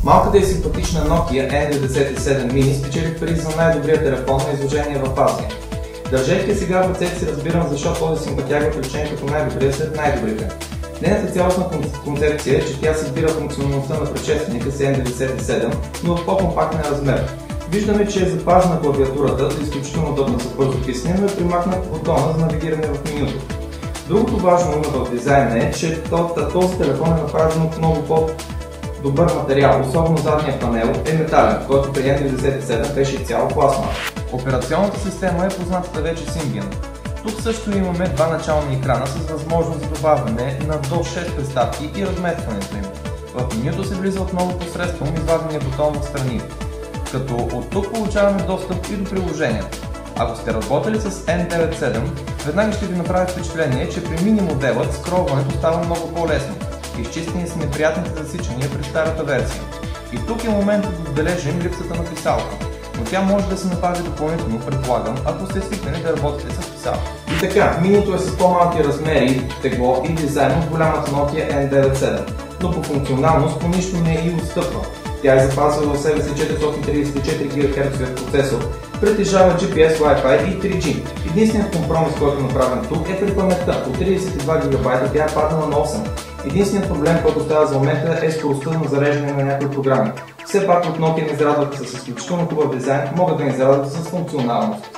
Малката и симпатична Nokia N97 Mini спечели приз за най-добрия телефон на изложение в Азия. Държейки сега в ръцете си, разбирам защо този симпатяг е приличен като най-добрия сред най-добрите. Нейната цялостна концепция е, че тя събира функционалността на предшественика с N97, но в по-компактен размер. Виждаме, че е запазена клавиатурата, изключително удобна за бързо писане, но е примахнат бутона за навигиране в менюто. Другото важно в дизайна е, че този телефон е направен от много по-добър материал, особено задния панел е метален, който при N97 беше цяло пластмас. Операционната система е познатата вече Symbian. Тук също имаме два начални екрана с възможност за добавяне на до 6 приставки и разместването им. В менюто се влиза отново посредством извадения бутон в страни, като от тук получаваме достъп и до приложенията. Ако сте работили с N97, веднага ще ви направи впечатление, че при мини моделът скролването става много по-лесно. Изчистени са неприятните засичания при старата версия. И тук е моментът да отбележим липсата на писалка, но тя може да се направи допълнително, предполагам, ако сте свикнали да работите с писалка. И така, минито е с по-малки размери, тегло и дизайн от голямата Nokia N97, но по функционалност по нищо не и отстъпва. Тя е запазила в себе си 434 ГГц процесор, притежава GPS, Wi-Fi и 3G. Единственият компромис, който е направен тук е при паметта. От 32 ГБ тя е паднала на 8. Единственият проблем, който става за момента е скоростта на зареждане на някои програми. Все пак от Nokia не зарадват с изключително хубав дизайн, могат да ни зарадват с функционалност.